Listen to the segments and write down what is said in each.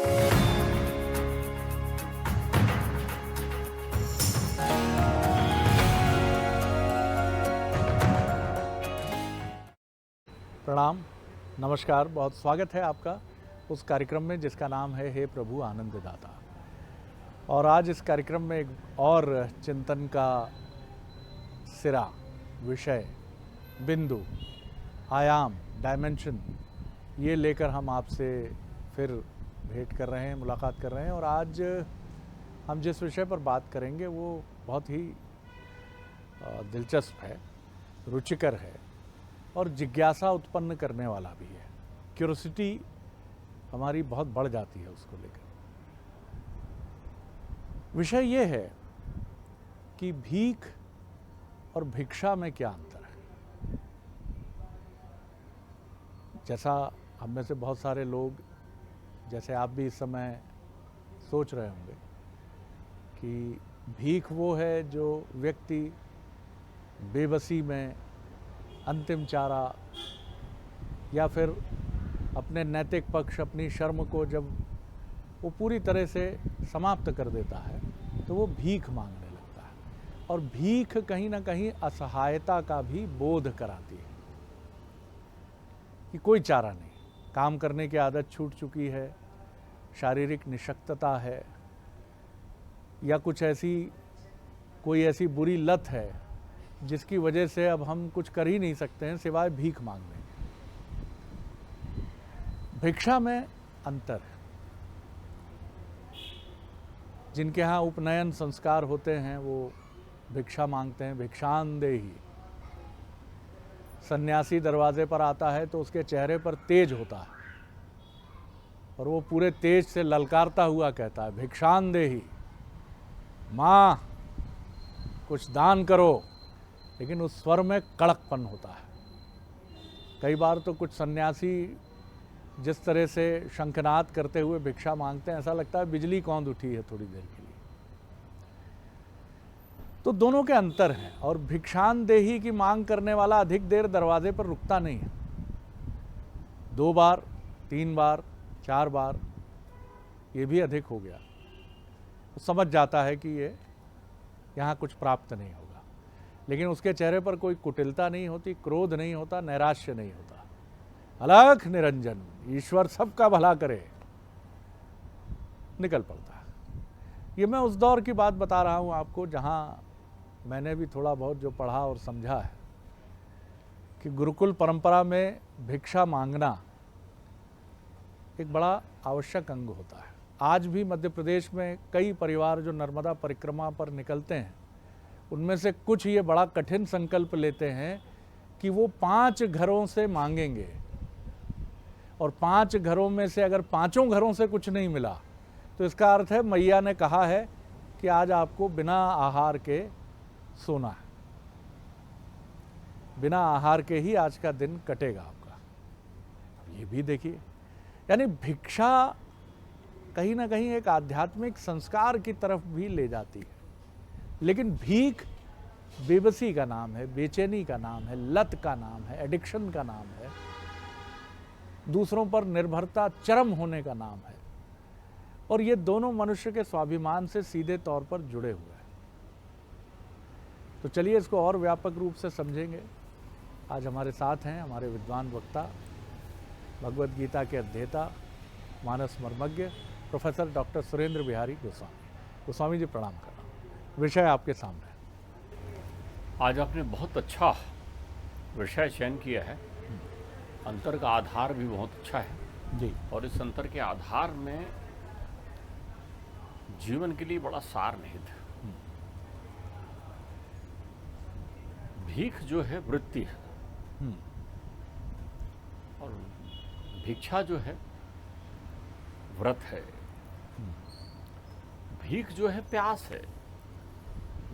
प्रणाम, नमस्कार, बहुत स्वागत है आपका उस कार्यक्रम में जिसका नाम है हे प्रभु आनंददाता। और आज इस कार्यक्रम में एक और चिंतन का सिरा, विषय, बिंदु, आयाम, डायमेंशन ये लेकर हम आपसे फिर भेंट कर रहे हैं, मुलाकात कर रहे हैं। और आज हम जिस विषय पर बात करेंगे वो बहुत ही दिलचस्प है, रुचिकर है और जिज्ञासा उत्पन्न करने वाला भी है। क्यूरोसिटी हमारी बहुत बढ़ जाती है उसको लेकर। विषय ये है कि भीख और भिक्षा में क्या अंतर है। जैसा हम में से बहुत सारे लोग, जैसे आप भी इस समय सोच रहे होंगे कि भीख वो है जो व्यक्ति बेबसी में अंतिम चारा या फिर अपने नैतिक पक्ष, अपनी शर्म को जब वो पूरी तरह से समाप्त कर देता है तो वो भीख मांगने लगता है। और भीख कहीं ना कहीं असहायता का भी बोध कराती है कि कोई चारा नहीं, काम करने की आदत छूट चुकी है, शारीरिक निशक्तता है या कुछ ऐसी कोई ऐसी बुरी लत है जिसकी वजह से अब हम कुछ कर ही नहीं सकते हैं सिवाय भीख मांगने के। भिक्षा में अंतर है। जिनके यहाँ उपनयन संस्कार होते हैं वो भिक्षा मांगते हैं, भिक्षांदेही। सन्यासी दरवाजे पर आता है तो उसके चेहरे पर तेज होता है और वो पूरे तेज से ललकारता हुआ कहता है, भिक्षांदेही, माँ कुछ दान करो। लेकिन उस स्वर में कड़कपन होता है। कई बार तो कुछ सन्यासी जिस तरह से शंखनाद करते हुए भिक्षा मांगते हैं, ऐसा लगता है बिजली कौंध उठी है थोड़ी देर के लिए। तो दोनों के अंतर हैं। और भिक्षांदेही की मांग करने वाला अधिक देर दरवाजे पर रुकता नहीं है। 2 बार, 3 बार, 4 बार, ये भी अधिक हो गया, तो समझ जाता है कि ये यहाँ कुछ प्राप्त नहीं होगा। लेकिन उसके चेहरे पर कोई कुटिलता नहीं होती, क्रोध नहीं होता, नैराश्य नहीं होता। अलख निरंजन, ईश्वर सबका भला करे, निकल पड़ता है। ये मैं उस दौर की बात बता रहा हूँ आपको जहाँ मैंने भी थोड़ा बहुत जो पढ़ा और समझा है कि गुरुकुल परंपरा में भिक्षा मांगना एक बड़ा आवश्यक अंग होता है। आज भी मध्य प्रदेश में कई परिवार जो नर्मदा परिक्रमा पर निकलते हैं, उनमें से कुछ ये बड़ा कठिन संकल्प लेते हैं कि वो 5 घरों से मांगेंगे और 5 घरों में से अगर 5 घरों से कुछ नहीं मिला तो इसका अर्थ है मैया ने कहा है कि आज आपको बिना आहार के सोना है, बिना आहार के ही आज का दिन कटेगा आपका। ये भी देखिए, यानी भिक्षा कहीं ना कहीं एक आध्यात्मिक संस्कार की तरफ भी ले जाती है। लेकिन भीख बेबसी का नाम है, बेचैनी का नाम है, लत का नाम है, एडिक्शन का नाम है, दूसरों पर निर्भरता चरम होने का नाम है। और ये दोनों मनुष्य के स्वाभिमान से सीधे तौर पर जुड़े हुए हैं। तो चलिए इसको और व्यापक रूप से समझेंगे। आज हमारे साथ हैं हमारे विद्वान वक्ता, भगवद गीता के अध्येता, मानस मर्मज्ञ प्रोफेसर डॉक्टर सुरेंद्र बिहारी गोस्वामी। गोस्वामी जी प्रणाम कर रहा हूँ। विषय आपके सामने। आज आपने बहुत अच्छा विषय चयन किया है। अंतर का आधार भी बहुत अच्छा है जी। और इस अंतर के आधार में जीवन के लिए बड़ा सार निहित है। भीख जो है वृत्ति है और भिक्षा जो है व्रत है। भीख जो है प्यास है,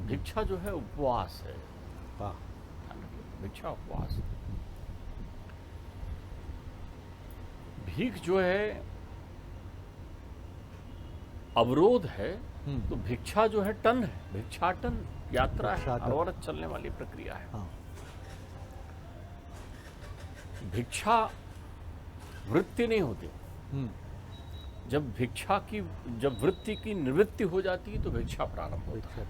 भिक्षा जो है उपवास है। भिक्षा उपवास है। भीख जो है अवरोध है, तो भिक्षा जो है टन है, भिक्षाटन यात्रा है, अनवरत चलने वाली प्रक्रिया है। हाँ। भिक्षा वृत्ति नहीं होती, जब जब वृत्ति की निवृत्ति हो जाती है तो भिक्षा प्रारंभ होता है।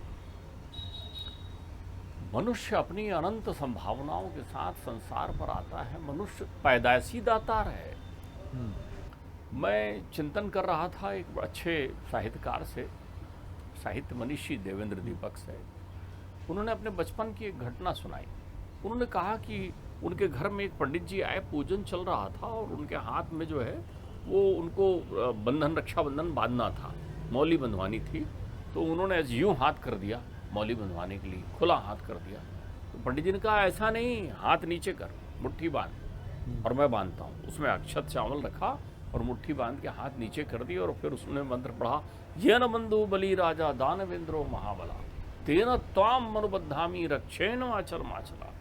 मनुष्य अपनी अनंत संभावनाओं के साथ संसार पर आता है। मनुष्य पैदाइशी दातार है। मैं चिंतन कर रहा था एक अच्छे साहित्यकार से, साहित्य मनीषी देवेंद्र दीपक से। उन्होंने अपने बचपन की एक घटना सुनाई। उन्होंने कहा कि उनके घर में एक पंडित जी आए, पूजन चल रहा था और उनके हाथ में जो है वो उनको रक्षाबंधन बांधना था, मौली बंधवानी थी। तो उन्होंने यूँ हाथ कर दिया मौली बंधवाने के लिए, खुला हाथ कर दिया। तो पंडित जी ने कहा ऐसा नहीं, हाथ नीचे कर, मुट्ठी बांध और मैं बांधता हूँ। उसमें अक्षत चावल रखा और मुट्ठी बांध के हाथ नीचे कर दी और फिर उसने मंत्र पढ़ा, येन बंधु बलि राजा दानवेंद्रो महाबला तेन त्वाम मनुबद्धामी रक्षेण आचरमाचला।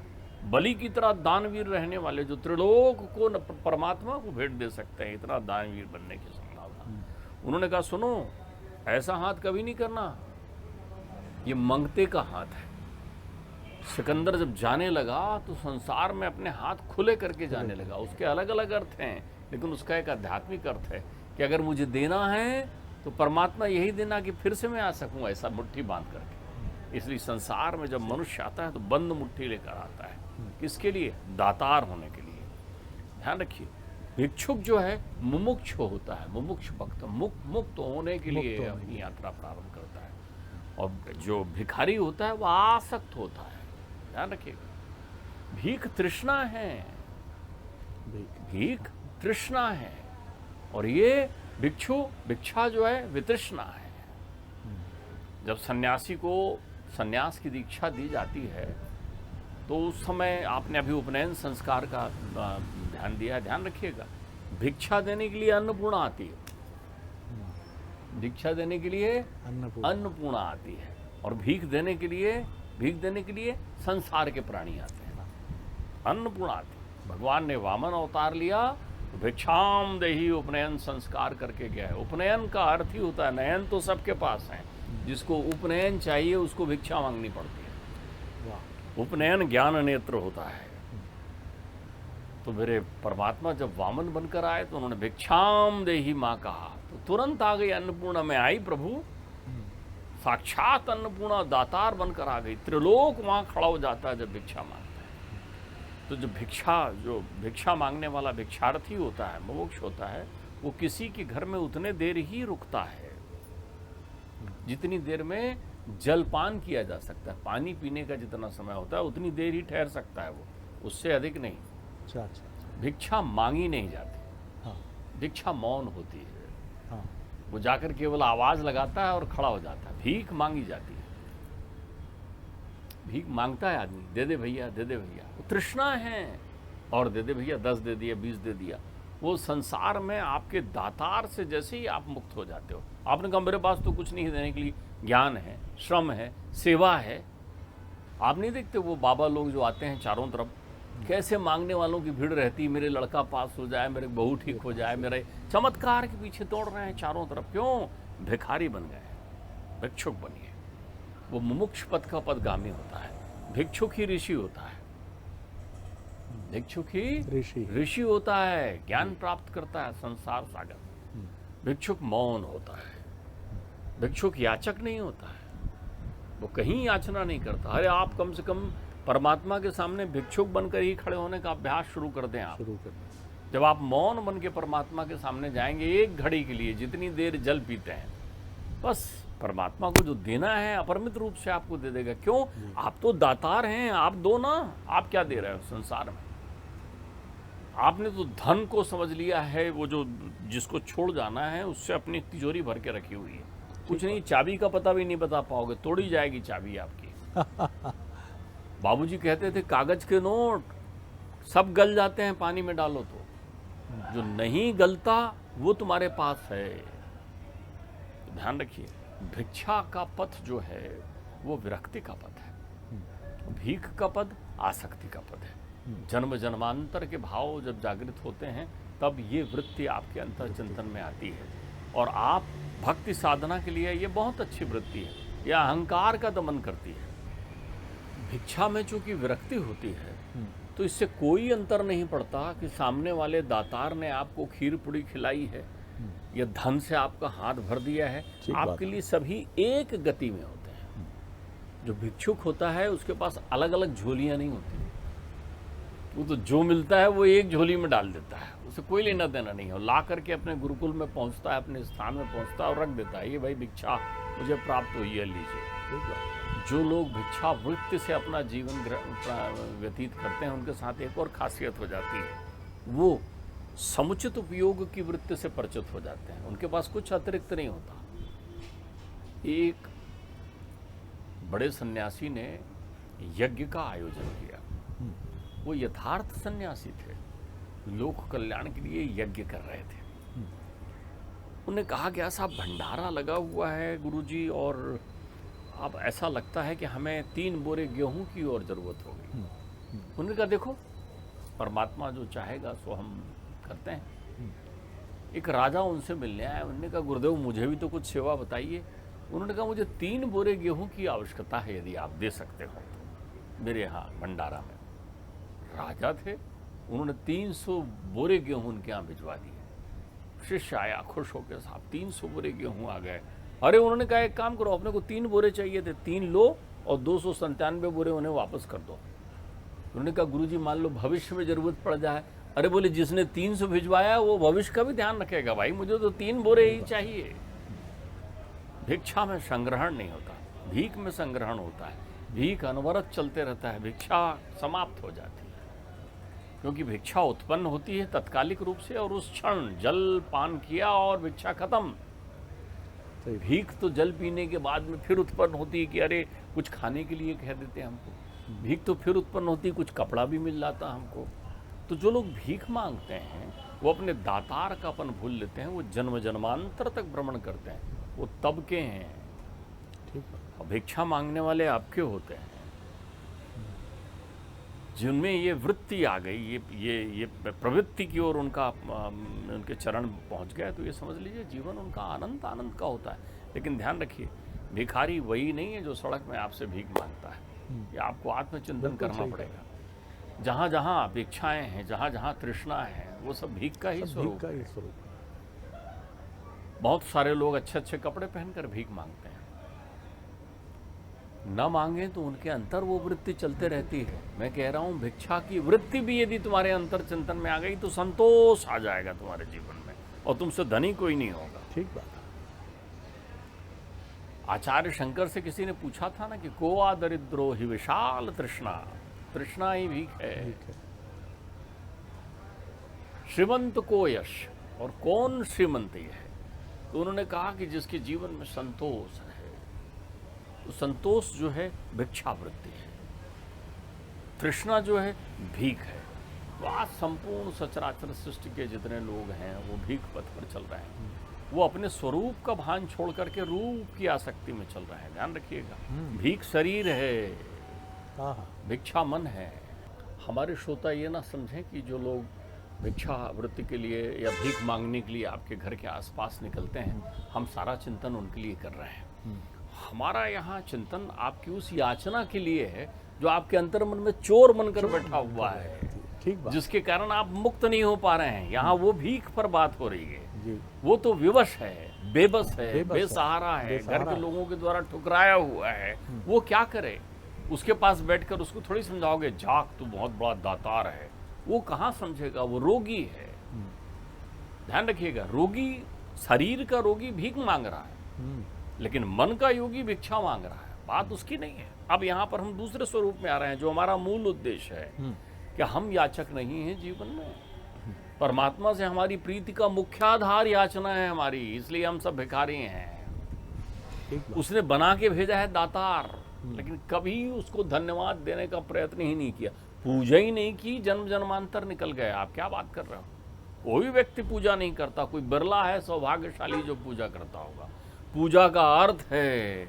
बलि की तरह दानवीर रहने वाले जो त्रिलोक को परमात्मा को भेंट दे सकते हैं, इतना दानवीर बनने की संभावना। उन्होंने कहा सुनो, ऐसा हाथ कभी नहीं करना, ये मंगते का हाथ है। सिकंदर जब जाने लगा तो संसार में अपने हाथ खुले करके जाने लगा। उसके अलग अलग अर्थ हैं, लेकिन उसका एक आध्यात्मिक अर्थ है कि अगर मुझे देना है तो परमात्मा यही देना कि फिर से मैं आ सकूं, ऐसा मुट्ठी बांध करके। इसलिए संसार में जब मनुष्य आता है तो बंद मुट्ठी लेकर आता है। किसके लिए? दातार होने के लिए। ध्यान रखिए, भिक्षुक जो है मुमुक्ष होता है, मुमुक्ष भक्त, मुक्त होने के लिए अपनी यात्रा प्रारंभ करता है। और जो भिखारी होता है वह आसक्त होता है। ध्यान रखिएगा, भीख तृष्णा है, भीख तृष्णा है। और ये भिक्षा जो है वितृष्णा है। जब सन्यासी को सन्यास की दीक्षा दी जाती है तो उस समय आपने अभी उपनयन संस्कार का ध्यान दिया, ध्यान रखिएगा, भिक्षा देने के लिए अन्नपूर्णा आती है। भिक्षा देने के लिए अन्नपूर्णा आती है और भीख देने के लिए संसार के प्राणी आते हैं। अन्नपूर्णा आती है। भगवान ने वामन अवतार लिया तो भिक्षाम देही उपनयन संस्कार करके गया है। उपनयन का अर्थ ही होता है, नयन तो सबके पास है, जिसको उपनयन चाहिए उसको भिक्षा मांगनी पड़ती है। उपनयन ज्ञान नेत्र होता है। तो मेरे परमात्मा जब वामन बनकर आए तो उन्होंने भिक्षाम देही माँ कहा तो तुरंत आ गई अन्नपूर्णा में आई प्रभु, साक्षात अन्नपूर्णा दातार बनकर आ गई। त्रिलोक वहां खड़ा हो जाता है जब भिक्षा मांगता है। तो जो भिक्षा मांगने वाला भिक्षार्थी होता है, मुमुक्ष होता है, वो किसी के घर में उतने देर ही रुकता है जितनी देर में जलपान किया जा सकता है। पानी पीने का जितना समय होता है उतनी देर ही ठहर सकता है वो, उससे अधिक नहीं। अच्छा। भिक्षा मांगी नहीं जाती। हाँ। भिक्षा मौन होती है। हाँ। वो जाकर केवल आवाज लगाता है और खड़ा हो जाता है। भीख मांगी जाती है। भीख मांगता है आदमी, दे दे भैया, दे दे भैया, वो तृष्णा है, और दे दे भैया, 10 दे दिया, 20 दे दिया। वो संसार में आपके दातार से जैसे ही आप मुक्त हो जाते हो। आपने कहा मेरे पास तो कुछ नहीं है देने के लिए, ज्ञान है, श्रम है, सेवा है। आप नहीं देखते वो बाबा लोग जो आते हैं चारों तरफ, कैसे मांगने वालों की भीड़ रहती, मेरे लड़का पास हो जाए, मेरे बहू ठीक हो जाए, मेरे चमत्कार के पीछे दौड़ रहे हैं चारों तरफ। क्यों? भिखारी बन गए, भिक्षुक बनिए। वो मुमुक्ष पद का पदगामी होता है। भिक्षुक ही ऋषि होता है। भिक्षुक ही ऋषि होता है, ज्ञान प्राप्त करता है संसार सागर। भिक्षुक मौन होता है। भिक्षुक याचक नहीं होता है, वो कहीं याचना नहीं करता। अरे आप कम से कम परमात्मा के सामने भिक्षुक बनकर ही खड़े होने का अभ्यास शुरू कर दें। आप जब आप मौन बन के परमात्मा के सामने जाएंगे एक घड़ी के लिए, जितनी देर जल पीते हैं, बस परमात्मा को जो देना है अपरिमित रूप से आपको दे देगा। क्यों? आप तो दातार हैं, आप दो ना। आप क्या दे रहे हो संसार में? आपने तो धन को समझ लिया है, वो जो जिसको छोड़ जाना है उससे अपनी तिजोरी भर के रखी हुई है। कुछ नहीं, चाबी का पता भी नहीं बता पाओगे, तोड़ी जाएगी चाबी आपकी। बाबूजी कहते थे कागज के नोट सब गल जाते हैं पानी में डालो तो, जो नहीं गलता वो तुम्हारे पास है। तो ध्यान रखिए, भिक्षा का पथ जो है वो विरक्ति का पथ है। भीख का पद आसक्ति का पद है। जन्म जन्मांतर के भाव जब जागृत होते हैं तब ये वृत्ति आपके अंतर चिंतन में आती है, और आप भक्ति साधना के लिए ये बहुत अच्छी वृत्ति है, यह अहंकार का दमन करती है। भिक्षा में चूंकि विरक्ति होती है तो इससे कोई अंतर नहीं पड़ता कि सामने वाले दातार ने आपको खीर पूड़ी खिलाई है या धन से आपका हाथ भर दिया है, ठीक बात आपके है। लिए सभी एक गति में होते हैं। जो भिक्षुक होता है उसके पास अलग अलग झोलियां नहीं होती, वो तो जो मिलता है वो एक झोली में डाल देता है, उसे कोई लेना देना नहीं है। ला करके अपने गुरुकुल में पहुंचता है, अपने स्थान में पहुंचता है और रख देता है, ये भाई भिक्षा मुझे प्राप्त हुई है, लीजिए। ठीक बात है। जो लोग भिक्षा वृत्ति से अपना जीवन व्यतीत करते हैं, उनके साथ एक और खासियत हो जाती है, वो समुचित उपयोग की वृत्ति से परिचित हो जाते हैं, उनके पास कुछ अतिरिक्त नहीं होता। एक बड़े सन्यासी ने यज्ञ का आयोजन किया, वो यथार्थ सन्यासी थे, लोक कल्याण के लिए यज्ञ कर रहे थे। उन्होंने कहा कि ऐसा भंडारा लगा हुआ है गुरुजी, और अब ऐसा लगता है कि हमें 3 बोरे गेहूं की और जरूरत होगी। उन्होंने कहा देखो, परमात्मा जो चाहेगा सो हम करते हैं। एक राजा उनसे मिलने आया, उन्होंने कहा गुरुदेव मुझे भी तो कुछ सेवा बताइए। उन्होंने कहा मुझे 3 बोरे गेहूं की आवश्यकता है, यदि आप दे सकते हो तो मेरे यहाँ भंडारा में। राजा थे, उन्होंने 300 बोरे गेहूं उनके यहाँ भिजवा दिए। शिष्य आया खुश होकर, साहब 300 बोरे गेहूं आ गए। अरे उन्होंने कहा एक काम करो, अपने को 3 बोरे चाहिए थे, 3 लो और 297 बोरे उन्हें वापस कर दो। उन्होंने कहा गुरुजी मान लो भविष्य में जरूरत पड़ जाए। अरे बोले जिसने 300 भिजवाया वो भविष्य का भी ध्यान रखेगा, भाई मुझे तो 3 बोरे ही चाहिए। भिक्षा में संग्रहण नहीं होता, भीख में संग्रहण होता है। भीख अनवरत चलते रहता है, भिक्षा समाप्त हो जाती है। क्योंकि भिक्षा उत्पन्न होती है तत्कालिक रूप से, और उस क्षण जल पान किया और भिक्षा खत्म। सही। भीख तो जल पीने के बाद में फिर उत्पन्न होती है कि अरे कुछ खाने के लिए कह देते हैं हमको। भीख तो फिर उत्पन्न होती है, कुछ कपड़ा भी मिल जाता हमको। तो जो लोग भीख मांगते हैं वो अपने दातार का अपन भूल लेते हैं, वो जन्म जन्मांतर तक भ्रमण करते हैं, वो तब के हैं। ठीक बात। और भिक्षा मांगने वाले आपके होते हैं जिनमें ये वृत्ति आ गई, ये प्रवृत्ति की ओर उनका उनके चरण पहुंच गया, तो ये समझ लीजिए जीवन उनका आनंद आनंद का होता है। लेकिन ध्यान रखिए, भिखारी वही नहीं है जो सड़क में आपसे भीख मांगता है। ये आपको आत्मचिंतन बिल्कुल करना सही पड़ेगा। जहाँ जहाँ अपेक्षाएं हैं, जहाँ जहाँ तृष्णा है, वो सब भीख का ही सब स्वरूप भीख का है। ही स्वरूप है। बहुत सारे लोग अच्छे अच्छे कपड़े पहनकर भीख मांगते हैं, न मांगे तो उनके अंतर वो वृत्ति चलते रहती है। मैं कह रहा हूं भिक्षा की वृत्ति भी यदि तुम्हारे अंतर चिंतन में आ गई तो संतोष आ जाएगा तुम्हारे जीवन में, और तुमसे धनी कोई नहीं होगा। ठीक बात है। आचार्य शंकर से किसी ने पूछा था ना कि कोआ दरिद्रो ही विशाल तृष्णा, तृष्णा ही भीख है। ठीक है। श्रीमंत को यश, और कौन श्रीमंत ये है? तो उन्होंने कहा कि जिसके जीवन में संतोष है। तो संतोष जो है भिक्षा वृत्ति है, तृष्णा जो है भीख है। तो आज संपूर्ण सचराचर सृष्टि के जितने लोग हैं वो भीख पथ पर चल रहे हैं। वो अपने स्वरूप का भान छोड़ करके रूप की आसक्ति में चल रहे हैं। ध्यान रखिएगा, भीख शरीर है, हाँ हाँ। भिक्षा मन है। हमारे श्रोता ये ना समझें कि जो लोग भिक्षा वृत्ति के लिए या भीख मांगने के लिए आपके घर के आसपास निकलते हैं, हम सारा चिंतन उनके लिए कर रहे हैं। हमारा यहाँ चिंतन आपकी उस याचना के लिए है जो आपके अंतर मन में चोर बनकर बैठा हुआ है, ठीक बात। जिसके कारण आप मुक्त नहीं हो पा रहे हैं। यहाँ वो भीख पर बात हो रही है, जी। वो तो विवश है, बेबस है, बेबस है, बेसहारा है, घर बेसहारा के है। लोगों के द्वारा ठुकराया हुआ है। वो क्या करे? उसके पास बैठकर उसको थोड़ी समझाओगे जाक तू बहुत बड़ा दातार है, वो कहाँ समझेगा? वो रोगी है। ध्यान रखिएगा, रोगी, शरीर का रोगी भीख मांग रहा है, लेकिन मन का योगी भिक्षा मांग रहा है। बात उसकी नहीं है। अब यहाँ पर हम दूसरे स्वरूप में आ रहे हैं, जो हमारा मूल उद्देश्य है कि हम याचक नहीं हैं जीवन में। परमात्मा से हमारी प्रीति का मुख्य आधार याचना है हमारी, इसलिए हम सब भिखारी हैं। ठीक बात। उसने बना के भेजा है दातार, लेकिन कभी उसको धन्यवाद देने का प्रयत्न ही नहीं किया, पूजा ही नहीं की। जन्म जन्मांतर निकल गए। आप क्या बात कर रहे हो? कोई व्यक्ति पूजा नहीं करता, कोई बिरला है सौभाग्यशाली जो पूजा करता होगा। पूजा का अर्थ है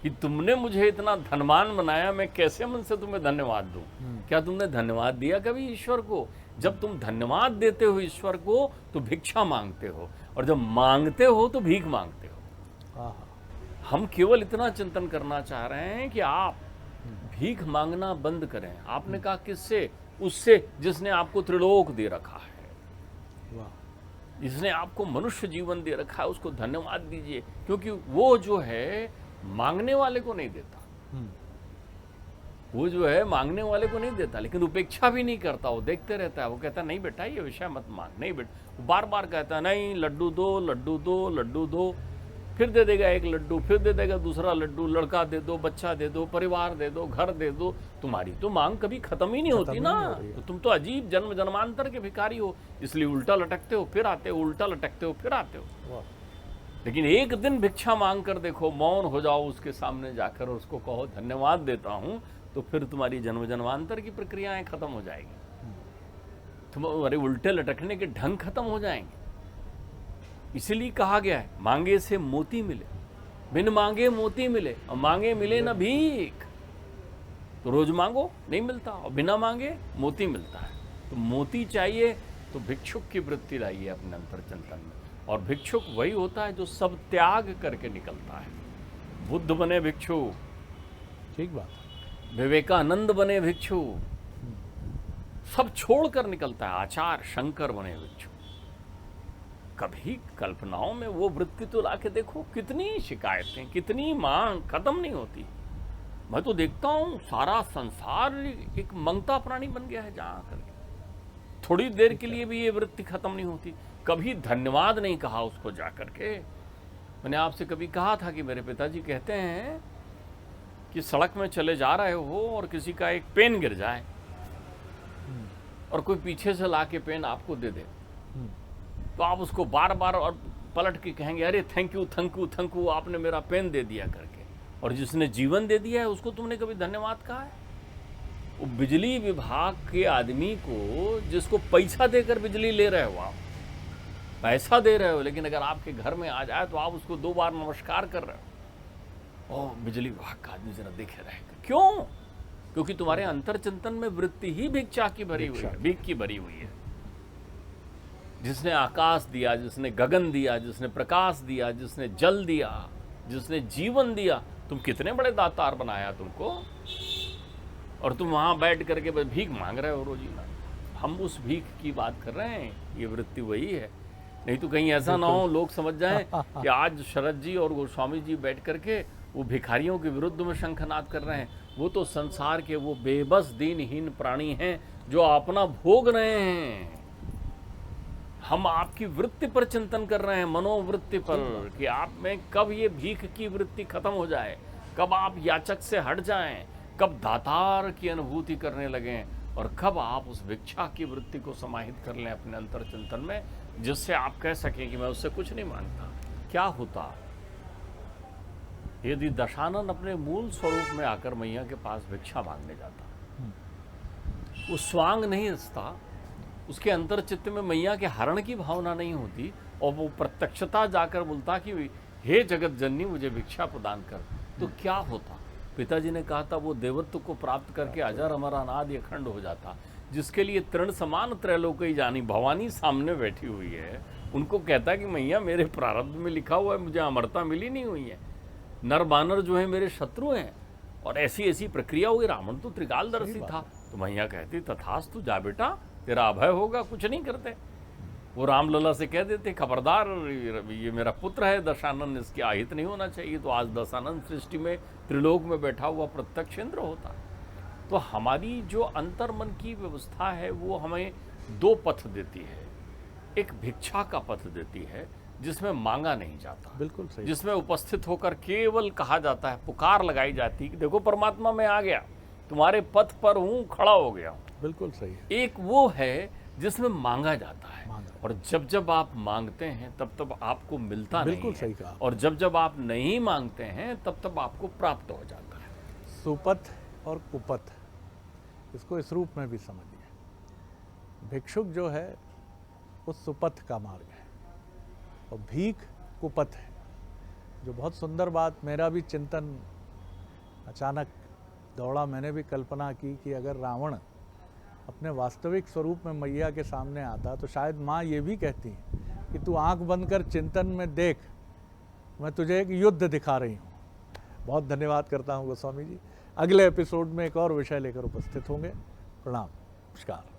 कि तुमने मुझे इतना धनवान बनाया, मैं कैसे मन से तुम्हें धन्यवाद दूं? क्या तुमने धन्यवाद दिया कभी ईश्वर को? जब तुम धन्यवाद देते हो ईश्वर को तो भिक्षा मांगते हो, और जब मांगते हो तो भीख मांगते हो। हाँ हाँ। हम केवल इतना चिंतन करना चाह रहे हैं कि आप भीख मांगना बंद करें। आपने कहा किससे? उससे जिसने आपको त्रिलोक दे रखा है। वाह। जिसने आपको मनुष्य जीवन दे रखा है उसको धन्यवाद दीजिए, क्योंकि वो जो है मांगने वाले को नहीं देता, वो जो है मांगने वाले को नहीं देता, लेकिन उपेक्षा भी नहीं करता, वो देखते रहता है। वो कहता है नहीं बेटा ये विषय मत मांग, नहीं बेटा, बार बार कहता है नहीं लड्डू दो लड्डू दो लड्डू दो, फिर दे देगा एक लड्डू, फिर दे देगा दूसरा लड्डू, लड़का दे दो, बच्चा दे दो, परिवार दे दो, घर दे दो। तुम्हारी तो मांग कभी खत्म ही नहीं होती ना, तो तुम तो अजीब जन्म जन्मांतर के भिखारी हो, इसलिए उल्टा लटकते हो फिर आते हो, उल्टा लटकते हो फिर आते हो। लेकिन एक दिन भिक्षा मांग कर देखो, मौन हो जाओ उसके सामने जाकर, उसको कहो धन्यवाद देता हूं, तो फिर तुम्हारी जन्म जन्मांतर की प्रक्रियाएं खत्म हो जाएगी, तुम्हारे उल्टे लटकने के ढंग खत्म हो जाएंगे। इसलिए कहा गया है मांगे से मोती मिले, बिन मांगे मोती मिले, और मांगे मिले ना भीख। तो रोज मांगो नहीं मिलता, और बिना मांगे मोती मिलता है। तो मोती चाहिए तो भिक्षुक की वृत्ति लाइए अपने अंतर चिंतन में, और भिक्षुक वही होता है जो सब त्याग करके निकलता है। बुद्ध बने भिक्षु, ठीक बात, विवेकानंद बने भिक्षु, सब छोड़कर निकलता है। आचार्य शंकर बने भिक्षु। कभी कल्पनाओं में वो वृत्ति तो लाके देखो, कितनी शिकायतें, कितनी मांग खत्म नहीं होती। मैं तो देखता हूं सारा संसार एक मंगता प्राणी बन गया है, जहां करके थोड़ी देर के लिए भी ये वृत्ति खत्म नहीं होती। कभी धन्यवाद नहीं कहा उसको जाकर के। मैंने आपसे कभी कहा था कि मेरे पिताजी कहते हैं कि सड़क में चले जा रहे हो और किसी का एक पेन गिर जाए और कोई पीछे से ला के पेन आपको दे दे, तो आप उसको बार बार और पलट के कहेंगे अरे thank you thank you thank you, आपने मेरा पेन दे दिया करके। और जिसने जीवन दे दिया है उसको तुमने कभी धन्यवाद कहा है? वो बिजली विभाग के आदमी को, जिसको पैसा देकर बिजली ले रहे हो, आप पैसा दे रहे हो, लेकिन अगर आपके घर में आ जाए तो आप उसको 2 बार नमस्कार कर रहे हो। ओ बिजली विभाग का आदमी जरा देखे रहेगा। क्यों? क्योंकि तुम्हारे अंतर चिंतन में वृत्ति ही भिक्षा की भरी हुई है, भीख की भरी हुई है। जिसने आकाश दिया, जिसने गगन दिया, जिसने प्रकाश दिया, जिसने जल दिया, जिसने जीवन दिया, तुम कितने बड़े दातार बनाया तुमको, और तुम वहां बैठ करके बस भीख मांग रहे हो रोजीना। हम उस भीख की बात कर रहे हैं, ये वृत्ति वही है। नहीं तो कहीं ऐसा ना हो लोग समझ जाएं कि आज शरद जी और गोस्वामी जी बैठ करके वो भिखारियों के विरुद्ध में शंखनाद कर रहे हैं। वो तो संसार के वो बेबस दीनहीन प्राणी हैं जो अपना भोग रहे हैं। हम आपकी वृत्ति पर चिंतन कर रहे हैं, मनोवृत्ति पर, कि आप में कब ये भीख की वृत्ति खत्म हो जाए, कब आप याचक से हट जाएं, कब दातार की अनुभूति करने लगें, और कब आप उस भिक्षा की वृत्ति को समाहित कर लें अपने अंतर चिंतन में, जिससे आप कह सकें कि मैं उससे कुछ नहीं मांगता। क्या होता यदि दशानन अपने मूल स्वरूप में आकर मैया के पास भिक्षा मांगने जाता? वो स्वांग नहीं रचता, उसके अंतर चित्त में मैया के हरण की भावना नहीं होती, और वो प्रत्यक्षता जाकर बोलता कि हे जगत जननी मुझे भिक्षा प्रदान कर, तो क्या होता? पिताजी ने कहा था वो देवत्व को प्राप्त करके अजर अमर अनादि अखंड हो जाता। जिसके लिए तृण समान त्रैलोकी जानी भवानी सामने बैठी हुई है, उनको कहता कि मैया मेरे प्रारब्ध में लिखा हुआ है, मुझे अमरता मिली नहीं हुई है, नर बानर जो है मेरे शत्रु हैं, और ऐसी ऐसी प्रक्रिया हुई। रावण तो त्रिकालदर्शी था। तो मैया कहती तथास्तु, जा बेटा तेरा अभय होगा, कुछ नहीं करते। वो रामलला से कह देते खबरदार ये मेरा पुत्र है दशानन, इसके आहित नहीं होना चाहिए। तो आज दशानन सृष्टि में त्रिलोक में बैठा हुआ प्रत्यक्ष इंद्र होता। तो हमारी जो अंतर्मन की व्यवस्था है वो हमें 2 पथ देती है। एक भिक्षा का पथ देती है जिसमें मांगा नहीं जाता, बिल्कुल सही, जिसमें उपस्थित होकर केवल कहा जाता है, पुकार लगाई जाती है कि देखो परमात्मा मैं आ गया, तुम्हारे पथ पर हूं, खड़ा हो गया हूं। बिल्कुल सही है। एक वो है जिसमें मांगा जाता है, और जब जब आप मांगते हैं तब तब आपको मिलता नहीं है। बिल्कुल सही कहा। और जब जब आप नहीं मांगते हैं तब तब आपको प्राप्त हो जाता है। सुपथ और कुपथ, इसको इस रूप में भी समझिए। भिक्षुक जो है वो सुपथ का मार्ग है, और भीख कुपथ है। जो बहुत सुंदर बात, मेरा भी चिंतन अचानक दौड़ा, मैंने भी कल्पना की कि अगर रावण अपने वास्तविक स्वरूप में मैया के सामने आता तो शायद माँ ये भी कहती कि तू आंख बंद कर चिंतन में देख, मैं तुझे एक युद्ध दिखा रही हूँ। बहुत धन्यवाद करता हूँ गोस्वामी जी। अगले एपिसोड में एक और विषय लेकर उपस्थित होंगे। प्रणाम, नमस्कार।